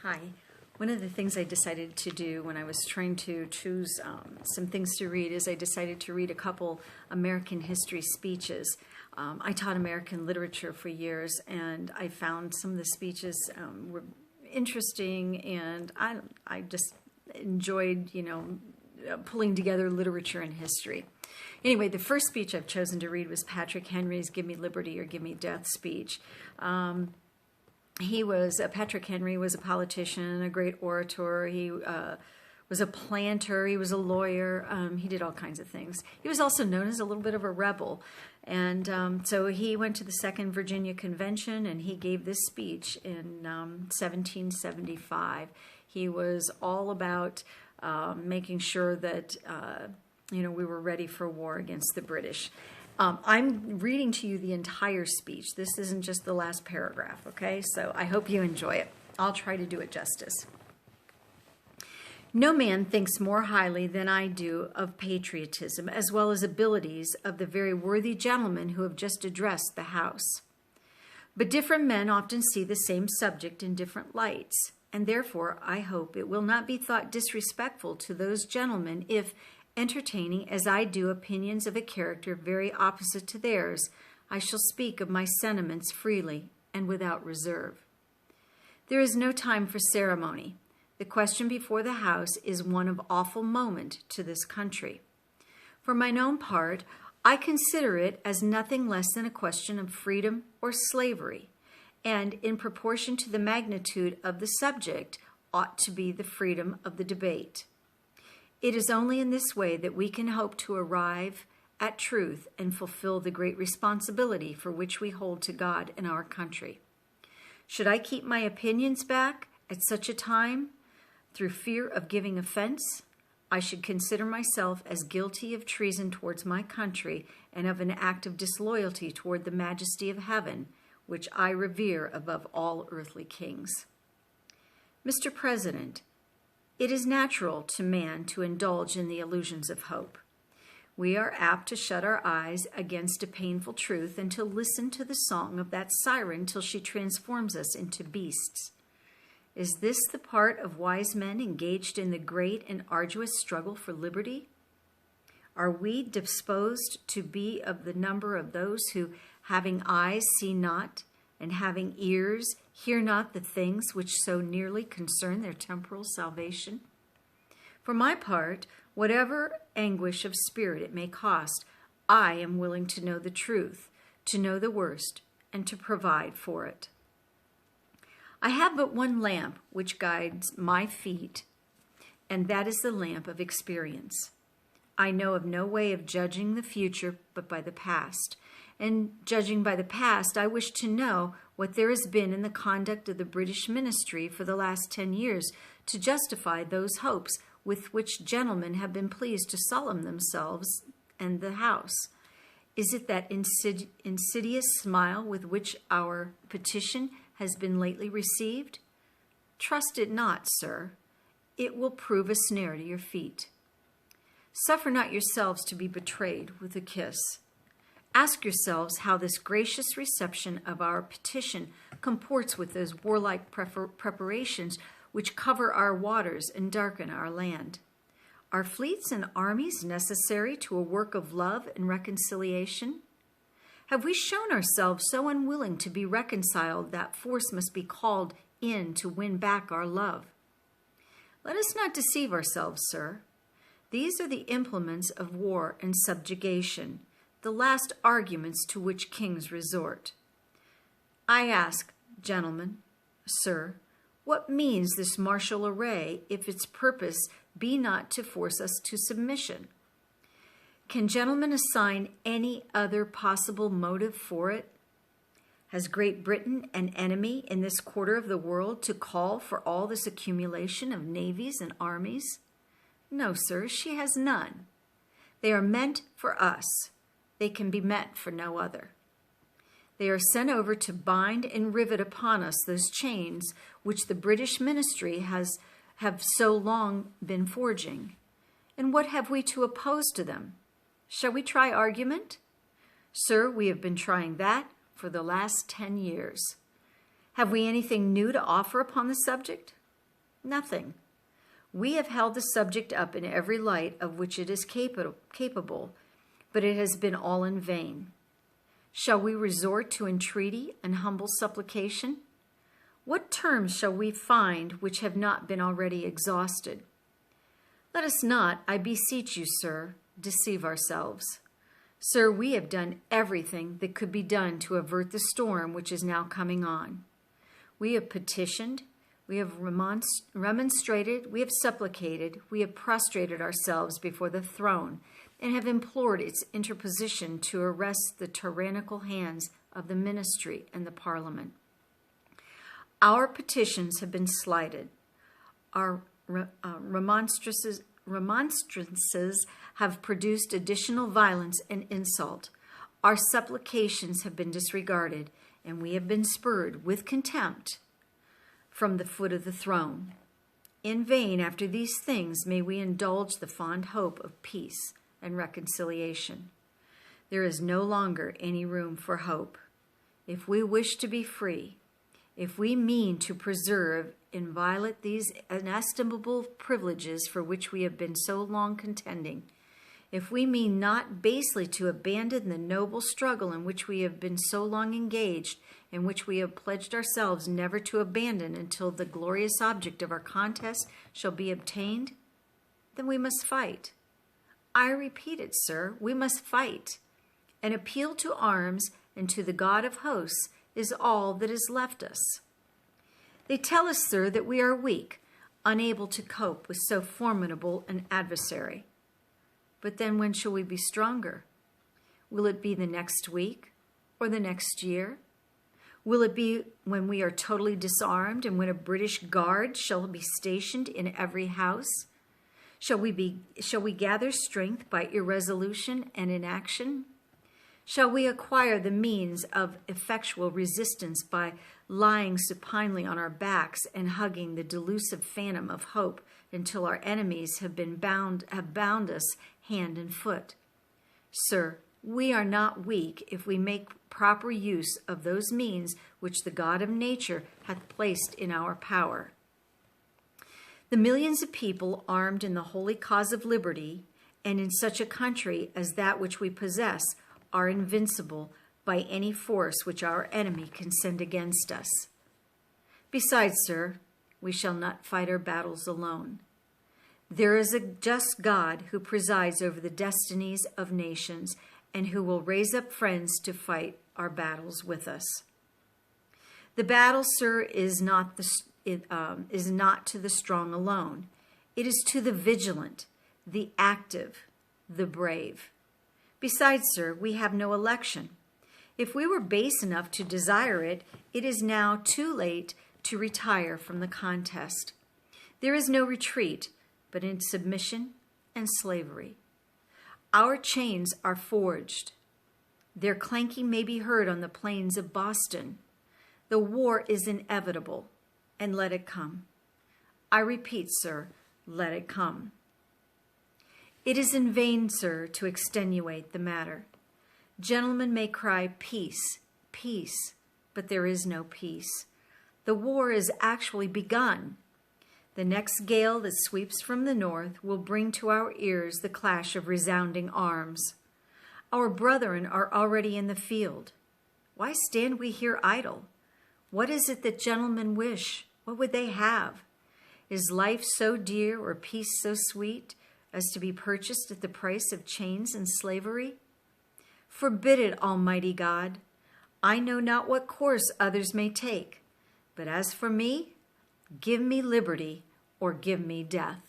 Hi. One of the things I decided to do when I was trying to choose some things to read is I decided to read a couple American history speeches. I taught American literature for years, and I found some of the speeches were interesting, and I just enjoyed, pulling together literature and history. Anyway, the first speech I've chosen to read was Patrick Henry's "Give Me Liberty or Give Me Death" speech. Patrick Henry was a politician, a great orator. He was a planter. He was a lawyer. He did all kinds of things. He was also known as a little bit of a rebel. And so he went to the Second Virginia Convention, and he gave this speech in 1775. He was all about making sure that, we were ready for war against the British. I'm reading to you the entire speech. This isn't just the last paragraph, okay? So I hope you enjoy it. I'll try to do it justice. No man thinks more highly than I do of patriotism, as well as abilities of the very worthy gentlemen who have just addressed the House. But different men often see the same subject in different lights, and therefore I hope it will not be thought disrespectful to those gentlemen if, entertaining as I do opinions of a character very opposite to theirs, I shall speak of my sentiments freely and without reserve. There is no time for ceremony. The question before the House is one of awful moment to this country. For mine own part, I consider it as nothing less than a question of freedom or slavery, and in proportion to the magnitude of the subject ought to be the freedom of the debate. It is only in this way that we can hope to arrive at truth and fulfill the great responsibility for which we hold to God and our country. Should I keep my opinions back at such a time through fear of giving offense, I should consider myself as guilty of treason towards my country and of an act of disloyalty toward the majesty of heaven, which I revere above all earthly kings. Mr. President, it is natural to man to indulge in the illusions of hope. We are apt to shut our eyes against a painful truth and to listen to the song of that siren till she transforms us into beasts. Is this the part of wise men engaged in the great and arduous struggle for liberty? Are we disposed to be of the number of those who, having eyes, see not, and having ears, hear not the things which so nearly concern their temporal salvation? For my part, whatever anguish of spirit it may cost, I am willing to know the truth, to know the worst, and to provide for it. I have but one lamp which guides my feet, and that is the lamp of experience. I know of no way of judging the future but by the past. And judging by the past, I wish to know what there has been in the conduct of the British ministry for the last 10 years to justify those hopes with which gentlemen have been pleased to solemn themselves and the House. Is it that insidious smile with which our petition has been lately received? Trust it not, sir. It will prove a snare to your feet. Suffer not yourselves to be betrayed with a kiss. Ask yourselves how this gracious reception of our petition comports with those warlike preparations which cover our waters and darken our land. Are fleets and armies necessary to a work of love and reconciliation? Have we shown ourselves so unwilling to be reconciled that force must be called in to win back our love? Let us not deceive ourselves, sir. These are the implements of war and subjugation, the last arguments to which kings resort. I ask, gentlemen, sir, what means this martial array if its purpose be not to force us to submission? Can gentlemen assign any other possible motive for it? Has Great Britain an enemy in this quarter of the world to call for all this accumulation of navies and armies? No, sir, she has none. They are meant for us. They can be met for no other. They are sent over to bind and rivet upon us those chains which the British ministry have so long been forging. And what have we to oppose to them? Shall we try argument? Sir, we have been trying that for the last 10 years. Have we anything new to offer upon the subject? Nothing. We have held the subject up in every light of which it is capable, but it has been all in vain. Shall we resort to entreaty and humble supplication? What terms shall we find which have not been already exhausted? Let us not, I beseech you, sir, deceive ourselves. Sir, we have done everything that could be done to avert the storm which is now coming on. We have petitioned, we have remonstrated, we have supplicated, we have prostrated ourselves before the throne, and have implored its interposition to arrest the tyrannical hands of the ministry and the parliament. Our petitions have been slighted. Our remonstrances have produced additional violence and insult. Our supplications have been disregarded, and we have been spurred with contempt from the foot of the throne. In vain, after these things, may we indulge the fond hope of peace and reconciliation. There is no longer any room for hope. If we wish to be free, if we mean to preserve inviolate these inestimable privileges for which we have been so long contending, if we mean not basely to abandon the noble struggle in which we have been so long engaged, in which we have pledged ourselves never to abandon until the glorious object of our contest shall be obtained, then we must fight. I repeat it, sir, we must fight. An appeal to arms and to the God of hosts is all that is left us. They tell us, sir, that we are weak, unable to cope with so formidable an adversary. But then when shall we be stronger? Will it be the next week or the next year? Will it be when we are totally disarmed and when a British guard shall be stationed in every house? Shall we gather strength by irresolution and inaction? Shall we acquire the means of effectual resistance by lying supinely on our backs and hugging the delusive phantom of hope until our enemies have bound us hand and foot? Sir, we are not weak if we make proper use of those means which the God of nature hath placed in our power. The millions of people armed in the holy cause of liberty, and in such a country as that which we possess, are invincible by any force which our enemy can send against us. Besides, sir, we shall not fight our battles alone. There is a just God who presides over the destinies of nations and who will raise up friends to fight our battles with us. The battle, sir, is not to the strong alone. It is to the vigilant, the active, the brave. Besides, sir, we have no election. If we were base enough to desire it, it is now too late to retire from the contest. There is no retreat, but in submission and slavery. Our chains are forged. Their clanking may be heard on the plains of Boston. The war is inevitable, and let it come. I repeat, sir, let it come. It is in vain, sir, to extenuate the matter. Gentlemen may cry, peace, peace, but there is no peace. The war is actually begun. The next gale that sweeps from the north will bring to our ears the clash of resounding arms. Our brethren are already in the field. Why stand we here idle? What is it that gentlemen wish? What would they have? Is life so dear or peace so sweet as to be purchased at the price of chains and slavery? Forbid it, Almighty God. I know not what course others may take, but as for me, give me liberty or give me death.